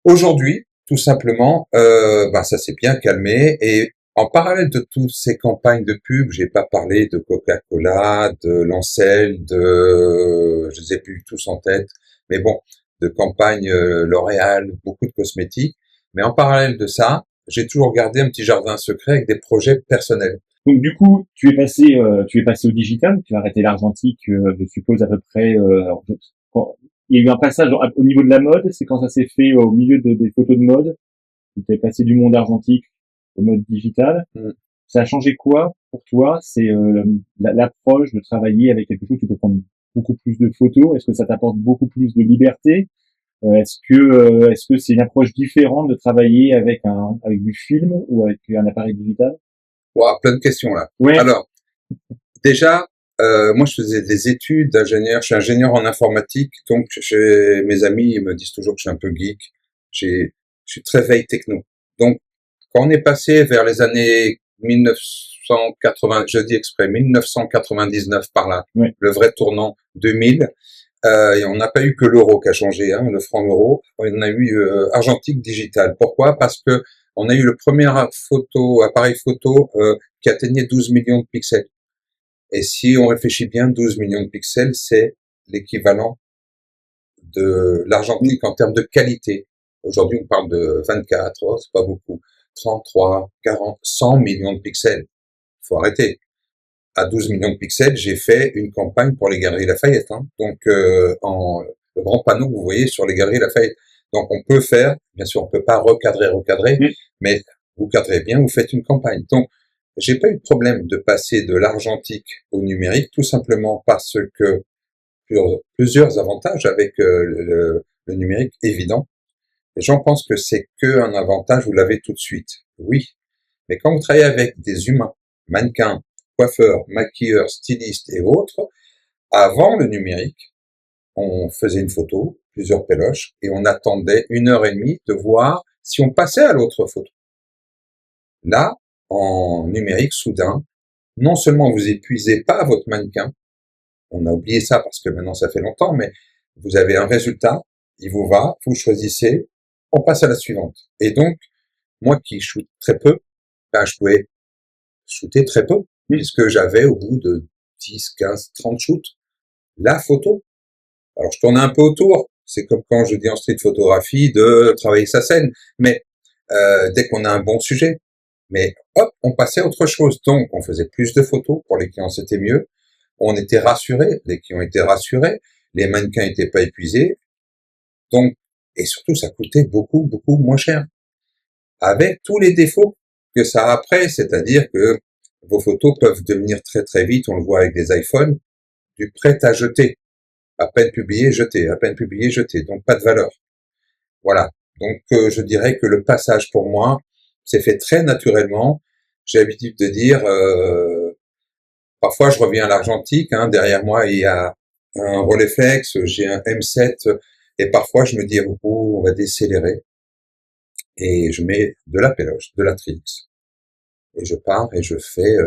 aujourd'hui, tout simplement, ça s'est bien calmé et en parallèle de toutes ces campagnes de pub, j'ai pas parlé de Coca-Cola, de Lancel, je les ai plus tous en tête, mais bon, de campagnes L'Oréal, beaucoup de cosmétiques. Mais en parallèle de ça, j'ai toujours gardé un petit jardin secret avec des projets personnels. Donc du coup, tu es passé au digital, tu as arrêté l'argentique, je suppose à peu près il y a eu un passage au niveau de la mode, c'est quand ça s'est fait au milieu des photos de mode, tu es passé du monde argentique au mode digital. Ça a changé quoi pour toi? C'est l'approche de travailler avec quelque chose, tu peux prendre beaucoup plus de photos. Est-ce que ça t'apporte beaucoup plus de liberté? Est-ce que c'est une approche différente de travailler avec du film ou avec un appareil digital? Wow, plein de questions là. Ouais. Alors, déjà, moi je faisais des études d'ingénieur, je suis ingénieur en informatique, donc mes amis ils me disent toujours que je suis un peu geek. Je suis très veille techno. Donc, quand on est passé vers les années 1980, je dis exprès, 1999 par là, ouais. Le vrai tournant 2000, et on n'a pas eu que l'euro qui a changé, hein, le franc euro, on a eu argentique digital. Pourquoi? Parce que on a eu le premier appareil photo qui atteignait 12 millions de pixels. Et si on réfléchit bien, 12 millions de pixels, c'est l'équivalent de l'argentique en termes de qualité. Aujourd'hui, on parle de 24, oh, c'est pas beaucoup. 33, 40, 100 millions de pixels. Faut arrêter. À 12 millions de pixels, j'ai fait une campagne pour les Galeries Lafayette. Hein. Donc, le grand panneau que vous voyez sur les Galeries Lafayette. Donc, on peut faire, bien sûr, on peut pas recadrer, mais vous cadrez bien, vous faites une campagne. Donc, j'ai pas eu de problème de passer de l'argentique au numérique, tout simplement parce que plusieurs avantages avec le numérique évident. Les gens pensent que c'est que un avantage, vous l'avez tout de suite. Oui, mais quand vous travaillez avec des humains, mannequins, coiffeurs, maquilleurs, stylistes et autres, avant le numérique, on faisait une photo, plusieurs péloches, et on attendait 1 heure et demie de voir si on passait à l'autre photo. Là, en numérique, soudain, non seulement vous épuisez pas votre mannequin, on a oublié ça parce que maintenant ça fait longtemps, mais vous avez un résultat, il vous va, vous choisissez, on passe à la suivante. Et donc, moi qui shoot très peu, ben, je pouvais shooter très peu, puisque j'avais au bout de 10, 15, 30 shoots, la photo. Alors je tournais un peu autour, c'est comme quand je dis en street photographie de travailler sa scène, mais dès qu'on a un bon sujet, mais hop, on passait à autre chose. Donc on faisait plus de photos, pour les clients c'était mieux, on était rassurés, les clients étaient rassurés, les mannequins étaient pas épuisés, donc, et surtout ça coûtait beaucoup, beaucoup moins cher. Avec tous les défauts que ça a après, c'est-à-dire que vos photos peuvent devenir très très vite, on le voit avec les iPhones, du prêt à jeter. À peine publié, jeté, à peine publié, jeté. Donc pas de valeur. Voilà. Donc je dirais que le passage pour moi s'est fait très naturellement. J'ai l'habitude de dire, parfois je reviens à l'argentique, hein, derrière moi il y a un Rolleiflex, j'ai un M7, et parfois je me dis, oh, on va décélérer. Et je mets de la péloche, de la Trix. Et je pars et je fais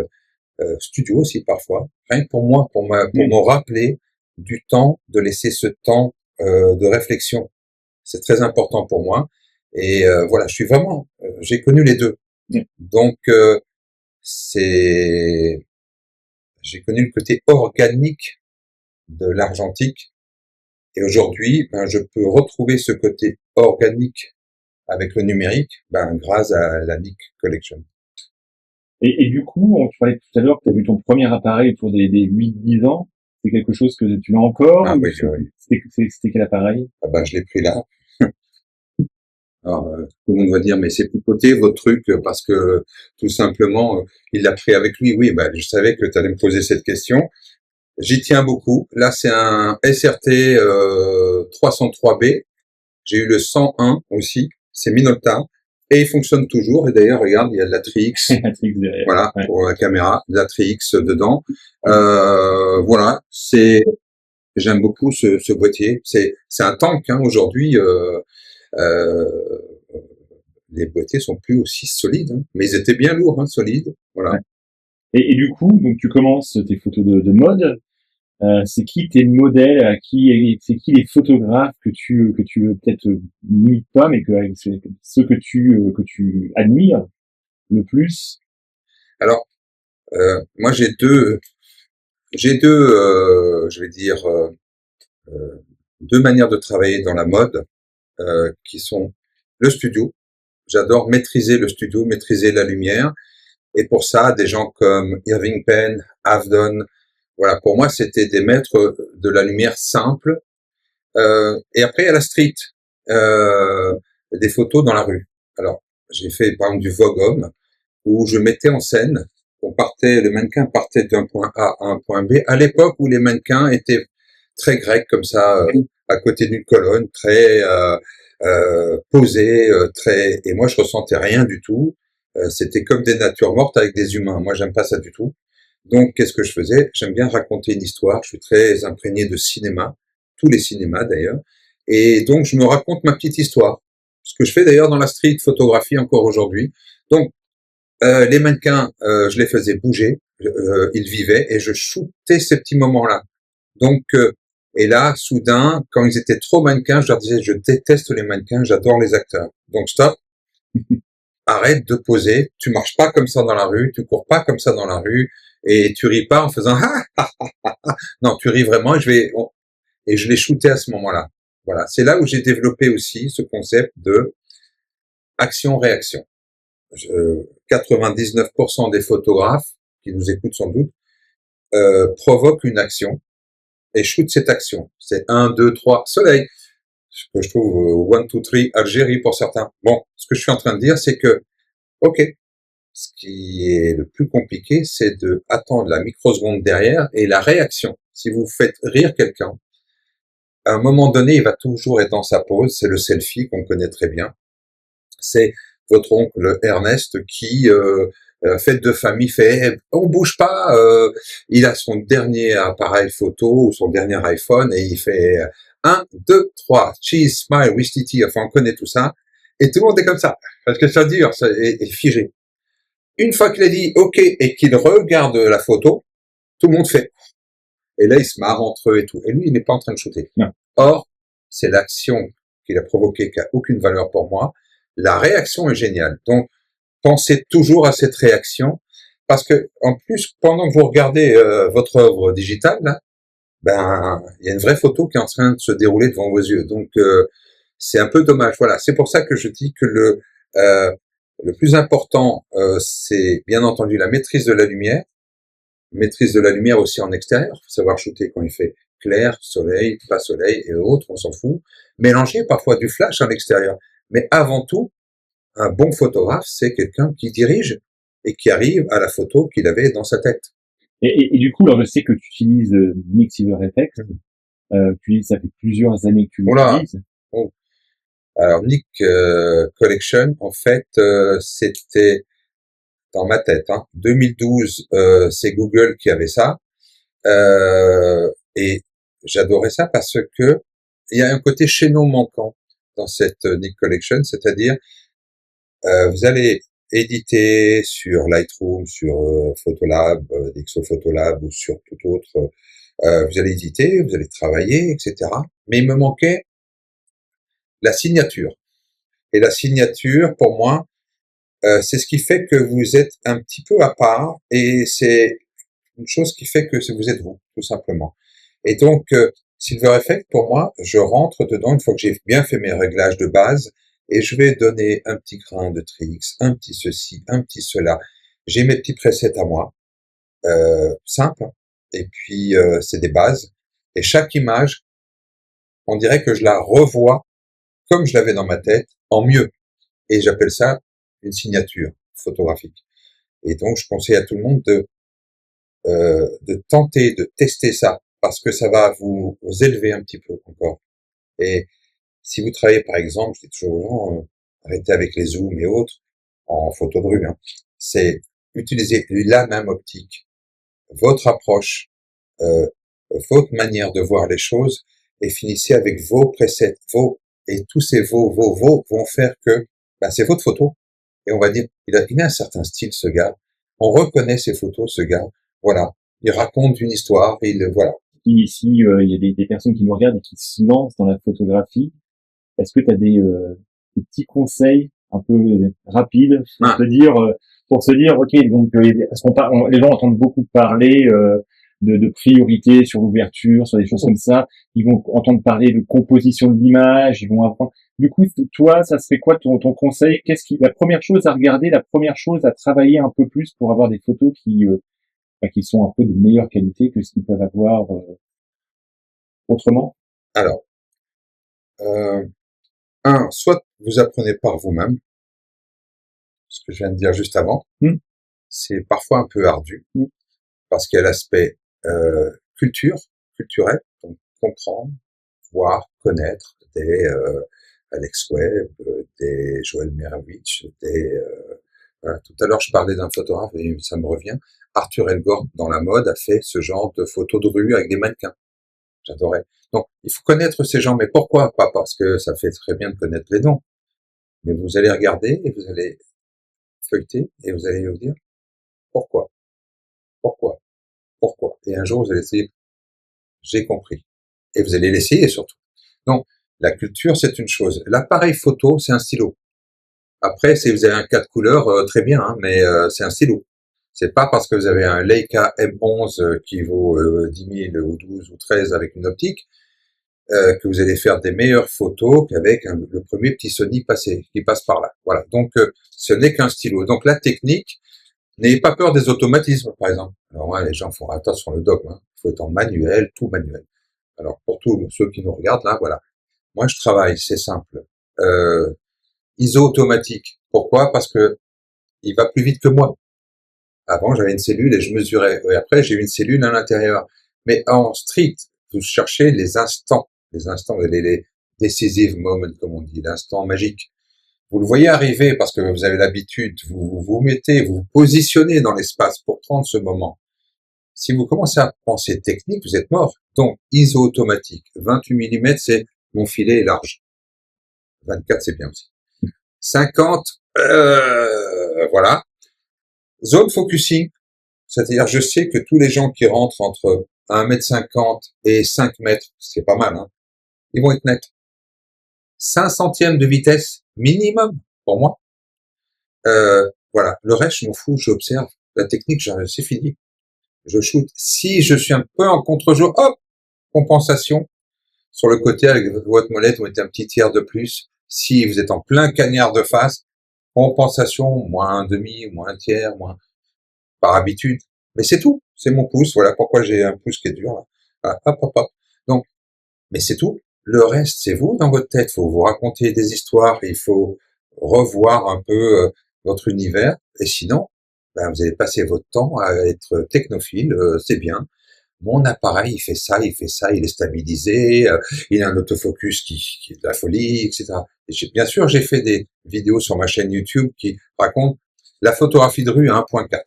studio aussi parfois, rien que pour moi, pour me rappeler du temps, de laisser ce temps de réflexion. C'est très important pour moi. Et voilà, je suis vraiment, j'ai connu les deux. Donc j'ai connu le côté organique de l'argentique. Et aujourd'hui, ben, je peux retrouver ce côté organique avec le numérique, ben, grâce à la Nick Collection. Et du coup, tu parlais tout à l'heure que tu as vu ton premier appareil autour des 8-10 ans. C'est quelque chose que tu as encore? Ah oui, oui. C'était quel appareil? Ah ben, je l'ai pris là. Alors, tout le monde va dire, mais c'est côté votre truc, parce que tout simplement, il l'a pris avec lui. Oui, ben, je savais que tu allais me poser cette question. J'y tiens beaucoup. Là, c'est un SRT 303B. J'ai eu le 101 aussi. C'est Minolta. Et il fonctionne toujours. Et d'ailleurs, regarde, il y a de la Trix. Voilà, ouais. Pour la caméra, de la Trix dedans. Voilà, j'aime beaucoup ce boîtier. C'est un tank, hein, aujourd'hui. Les boîtiers sont plus aussi solides, hein, mais ils étaient bien lourds, hein, solides. Voilà. Ouais. Et du coup, donc tu commences tes photos de mode. C'est qui tes modèles, c'est qui les photographes que tu peut-être n'imites pas, mais c'est ceux que tu admires le plus? Alors, moi j'ai deux, je vais dire, deux manières de travailler dans la mode, qui sont le studio. J'adore maîtriser le studio, maîtriser la lumière. Et pour ça, des gens comme Irving Penn, Avedon, voilà, pour moi, c'était des maîtres de la lumière simple, Et après, il y a la street, des photos dans la rue. Alors, j'ai fait par exemple du Vogue Homme, où je mettais en scène, le mannequin partait d'un point A à un point B, à l'époque où les mannequins étaient très grecs comme ça, à côté d'une colonne, très posés, et moi je ressentais rien du tout. C'était comme des natures mortes avec des humains. Moi, j'aime pas ça du tout. Donc, qu'est-ce que je faisais? J'aime bien raconter une histoire. Je suis très imprégné de cinéma, tous les cinémas d'ailleurs. Et donc, je me raconte ma petite histoire. Ce que je fais d'ailleurs dans la street photographie encore aujourd'hui. Donc, les mannequins, je les faisais bouger, ils vivaient et je shootais ces petits moments-là. Donc, et là, soudain, quand ils étaient trop mannequins, je leur disais, je déteste les mannequins, j'adore les acteurs. Donc, stop, arrête de poser, tu marches pas comme ça dans la rue, tu cours pas comme ça dans la rue, et tu ris pas en faisant non, tu ris vraiment et je l'ai shooté à ce moment-là. Voilà. C'est là où j'ai développé aussi ce concept de action-réaction. 99% des photographes qui nous écoutent sans doute provoquent une action et shootent cette action. C'est 1, 2, 3, soleil. Ce que je trouve 1, 2, 3, Algérie pour certains. Bon, ce que je suis en train de dire, c'est que, ok, ce qui est le plus compliqué, c'est de attendre la microseconde derrière et la réaction. Si vous faites rire quelqu'un, à un moment donné, il va toujours être dans sa pose. C'est le selfie qu'on connaît très bien. C'est votre oncle Ernest qui, fête de famille, fait on bouge pas. Il a son dernier appareil photo ou son dernier iPhone et il fait 1, 2, 3, cheese, smile, wistiti. Enfin, on connaît tout ça. Et tout le monde est comme ça parce que ça dure, ça est figé. Une fois qu'il a dit OK et qu'il regarde la photo, tout le monde fait. Et là, ils se marrent entre eux et tout. Et lui, il n'est pas en train de shooter. Non. Or, c'est l'action qu'il a provoquée qui a aucune valeur pour moi. La réaction est géniale. Donc, pensez toujours à cette réaction parce que, en plus, pendant que vous regardez votre œuvre digitale, là, ben, il y a une vraie photo qui est en train de se dérouler devant vos yeux. Donc, c'est un peu dommage. Voilà. C'est pour ça que je dis que le plus important, c'est bien entendu la maîtrise de la lumière. Maîtrise de la lumière aussi en extérieur, faut savoir shooter quand il fait clair, soleil, pas soleil et autres, on s'en fout. Mélanger parfois du flash en extérieur. Mais avant tout, un bon photographe, c'est quelqu'un qui dirige et qui arrive à la photo qu'il avait dans sa tête. Et du coup, alors je sais que tu utilises Nick SilverFX, puis ça fait plusieurs années que tu l'utilises. Oh. Alors Nick Collection, en fait, c'était dans ma tête. 2012, c'est Google qui avait ça. Et j'adorais ça parce que il y a un côté chaînon manquant dans cette Nick Collection, c'est-à-dire vous allez éditer sur Lightroom, sur Photolab, DxO Photolab ou sur tout autre. Vous allez éditer, vous allez travailler, etc. Mais il me manquait la signature. Et la signature, pour moi, c'est ce qui fait que vous êtes un petit peu à part et c'est une chose qui fait que vous êtes vous, tout simplement. Et donc, Silver Effect, pour moi, je rentre dedans une fois que j'ai bien fait mes réglages de base et je vais donner un petit grain de tricks, un petit ceci, un petit cela. J'ai mes petits presets à moi, simples, et puis c'est des bases. Et chaque image, on dirait que je la revois comme je l'avais dans ma tête, en mieux. Et j'appelle ça une signature photographique. Et donc, je conseille à tout le monde de tenter, de tester ça, parce que ça va vous élever un petit peu encore. Et si vous travaillez, par exemple, je dis toujours aux gens, arrêtez avec les zooms et autres, en photo de rue, c'est utiliser la même optique, votre approche, euh, votre manière de voir les choses, et finissez avec vos presets, et tous ces vos vont faire que, ben, c'est votre photo. Et on va dire, il a un certain style, ce gars. On reconnaît ses photos, ce gars. Voilà. Il raconte une histoire, et voilà. Si il y a des personnes qui nous regardent et qui se lancent dans la photographie, est-ce que tu as des petits conseils un peu rapides pour se dire, ok, donc parce les gens entendent beaucoup parler de priorité sur l'ouverture, sur des choses comme ça. Ils vont entendre parler de composition de l'image, ils vont apprendre. Du coup, toi, ça serait quoi ton conseil? La première chose à regarder, la première chose à travailler un peu plus pour avoir des photos qui sont un peu de meilleure qualité que ce qu'ils peuvent avoir autrement? Alors, Euh, soit vous apprenez par vous-même, ce que je viens de dire juste avant. C'est parfois un peu ardu, parce qu'il y a l'aspect culturel, donc comprendre, voir, connaître des Alex Webb, des Joël Meravitch, voilà. Tout à l'heure, je parlais d'un photographe et ça me revient. Arthur Elgort, dans la mode, a fait ce genre de photos de rue avec des mannequins. J'adorais. Donc, il faut connaître ces gens. Mais pourquoi? Pas parce que ça fait très bien de connaître les noms. Mais vous allez regarder et vous allez feuilleter et vous allez vous dire pourquoi, pourquoi, pourquoi. Et un jour, vous allez dire j'ai compris. Et vous allez l'essayer surtout. Donc, la culture, c'est une chose. L'appareil photo, c'est un stylo. Après, si vous avez un 4 couleurs, très bien, hein, mais c'est un stylo. C'est pas parce que vous avez un Leica M11 qui vaut 10 000 ou 12 ou 13 avec une optique que vous allez faire des meilleures photos qu'avec le premier petit Sony qui passe par là. Voilà. Donc, ce n'est qu'un stylo. Donc, la technique, n'ayez pas peur des automatismes, par exemple. Alors, ouais, les gens font attention le dogme. Hein. Il faut être en manuel, tout manuel. Alors, pour tous ceux qui nous regardent là, voilà. Moi, je travaille, c'est simple. ISO automatique. Pourquoi? Parce que il va plus vite que moi. Avant, j'avais une cellule et je mesurais. Et après, j'ai une cellule à l'intérieur. Mais en street, vous cherchez les instants, les decisive moments, comme on dit, l'instant magique. Vous le voyez arriver parce que vous avez l'habitude, vous mettez, vous vous positionnez dans l'espace pour prendre ce moment. Si vous commencez à penser technique, vous êtes mort. Donc, ISO automatique. 28 mm, c'est mon filet est large. 24, c'est bien aussi. 50, voilà. Zone focusing, c'est-à-dire je sais que tous les gens qui rentrent entre 1,50 m et 5 mètres, ce qui est pas mal, hein, ils vont être nets. 5 centièmes de vitesse minimum pour moi. Voilà. Le reste, je m'en fous, j'observe. La technique, c'est fini. Je shoot. Si je suis un peu en contre-jour, hop, compensation. Sur le côté, avec votre molette, vous mettez un petit tiers de plus. Si vous êtes en plein cagnard de face, compensation, moins un demi, moins un tiers, moins, par habitude. Mais c'est tout. C'est mon pouce. Voilà pourquoi j'ai un pouce qui est dur, là. Voilà, hop, hop, hop. Donc, mais c'est tout. Le reste, c'est vous dans votre tête. Il faut vous raconter des histoires. Il faut revoir un peu votre univers. Et sinon, ben, vous allez passer votre temps à être technophile. C'est bien. Mon appareil, il fait ça, il est stabilisé, il a un autofocus qui est de la folie, etc. Et bien sûr, j'ai fait des vidéos sur ma chaîne YouTube qui racontent la photographie de rue à 1.4,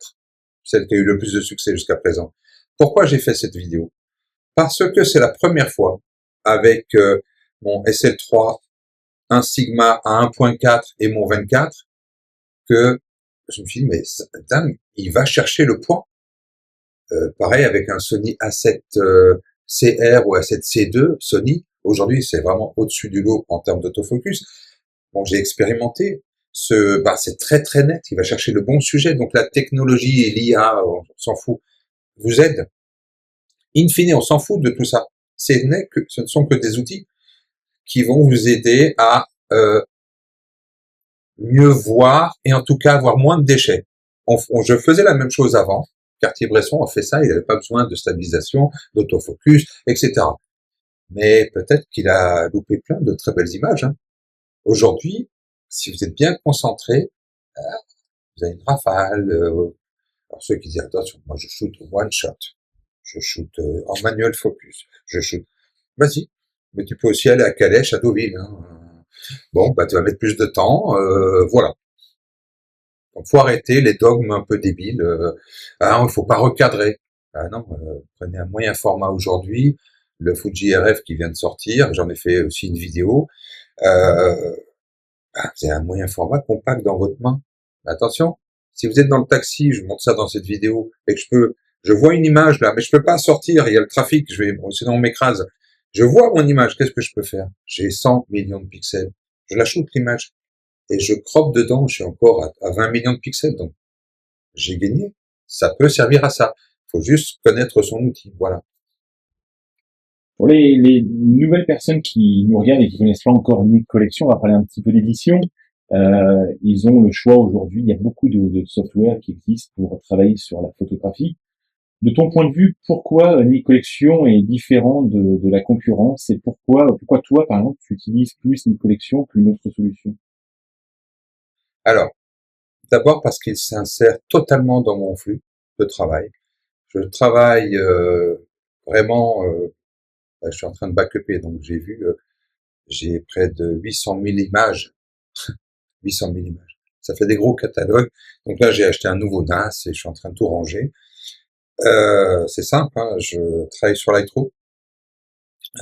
celle qui a eu le plus de succès jusqu'à présent. Pourquoi j'ai fait cette vidéo? Parce que c'est la première fois avec mon SL3, un Sigma à 1.4 et mon 24 que je me suis dit, mais dingue, il va chercher le point. Pareil avec un Sony A7 CR ou A7 C2, Sony, aujourd'hui c'est vraiment au-dessus du lot en termes d'autofocus. Bon, j'ai expérimenté, c'est très très net, il va chercher le bon sujet, donc la technologie et l'IA, on s'en fout, vous aide. In fine, on s'en fout de tout ça. Ce ne sont que des outils qui vont vous aider à mieux voir et en tout cas avoir moins de déchets. Je faisais la même chose avant. Cartier-Bresson a fait ça, il n'avait pas besoin de stabilisation, d'autofocus, etc. Mais peut-être qu'il a loupé plein de très belles images. Hein. Aujourd'hui, si vous êtes bien concentré, vous avez une rafale. Alors ceux qui disent attention, moi je shoot one shot, je shoot en manuel focus, je shoot. Vas-y, mais tu peux aussi aller à Calèche, à Deauville. Hein. Bon, bah tu vas mettre plus de temps, voilà. Donc, faut arrêter les dogmes un peu débiles. Il faut pas recadrer. Ah non, prenez un moyen format aujourd'hui, le Fuji RF qui vient de sortir. J'en ai fait aussi une vidéo. Vous avez un moyen format compact dans votre main. Attention, si vous êtes dans le taxi, je montre ça dans cette vidéo, et que je vois une image là, mais je peux pas sortir. Il y a le trafic. Sinon on m'écrase. Je vois mon image. Qu'est-ce que je peux faire? J'ai 100 millions de pixels. Je la shoot l'image. Et je croppe dedans, je suis encore à 20 millions de pixels, donc j'ai gagné. Ça peut servir à ça. Il faut juste connaître son outil, voilà. Pour les nouvelles personnes qui nous regardent et qui connaissent pas encore Nick Collection, on va parler un petit peu d'édition. Ils ont le choix aujourd'hui. Il y a beaucoup de software qui existent pour travailler sur la photographie. De ton point de vue, pourquoi Nick Collection est différent de la concurrence et pourquoi toi, par exemple, tu utilises plus Nick Collection qu'une autre solution? Alors, d'abord parce qu'il s'insère totalement dans mon flux de travail. Je travaille vraiment, là, je suis en train de backuper, donc j'ai près de 800 000 images. 800 000 images. Ça fait des gros catalogues. Donc là, j'ai acheté un nouveau NAS et je suis en train de tout ranger. C'est simple, hein, je travaille sur Lightroom.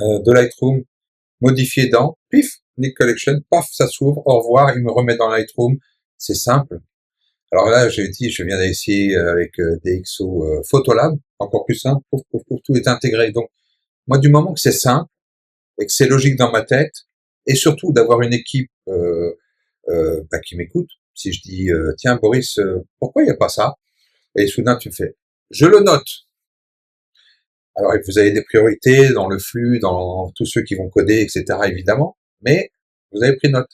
De Lightroom, modifier dans, pif, Nick Collection, paf, ça s'ouvre, au revoir, il me remet dans Lightroom. C'est simple. Alors là, je viens d'essayer avec DxO Photolab, encore plus simple, pouf, pouf, pouf, tout est intégré. Donc, moi, du moment que c'est simple et que c'est logique dans ma tête, et surtout d'avoir une équipe qui m'écoute, si je dis tiens Boris, pourquoi il n'y a pas ça? Et soudain tu me fais, je le note. Alors vous avez des priorités dans le flux, dans tous ceux qui vont coder, etc. évidemment, mais vous avez pris note.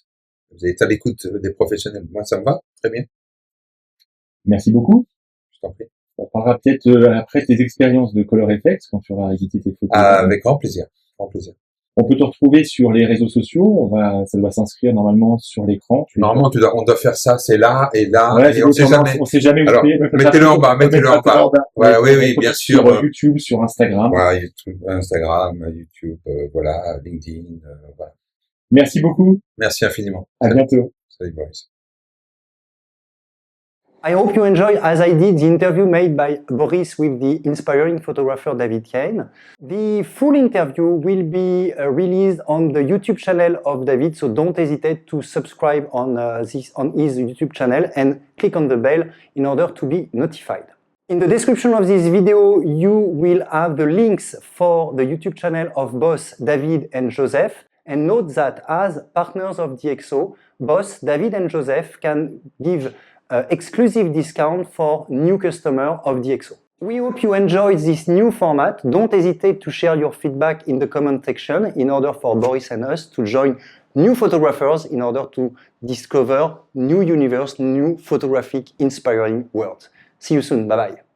Vous êtes à l'écoute des professionnels. Moi ça me va, très bien. Merci beaucoup. Je t'en prie. On parlera peut-être après tes expériences de Color Effects quand tu auras édité tes photos. Avec grand plaisir, grand plaisir. On peut te retrouver sur les réseaux sociaux. Ça doit s'inscrire normalement sur l'écran. Normalement, on doit faire ça, c'est là et là, ouais, et on sait jamais. On sait jamais où alors, mettez-le en bas, mettez-le en bas. Ouais, oui, bien sûr. Sur YouTube, sur Instagram. Ouais, Instagram, YouTube, voilà, LinkedIn, voilà. Merci beaucoup. Merci infiniment. À bientôt. Salut Boris. I hope you enjoyed, as I did, the interview made by Boris with the inspiring photographer David Kane. The full interview will be released on the YouTube channel of David, so don't hesitate to subscribe on his YouTube channel and click on the bell in order to be notified. In the description of this video, you will have the links for the YouTube channel of Boss, David and Joseph. And note that as partners of DxO, Boss, David and Joseph can give exclusive discount for new customer of DxO. We hope you enjoyed this new format. Don't hesitate to share your feedback in the comment section in order for Boris and us to join new photographers in order to discover new universe, new photographic inspiring worlds. See you soon. Bye bye.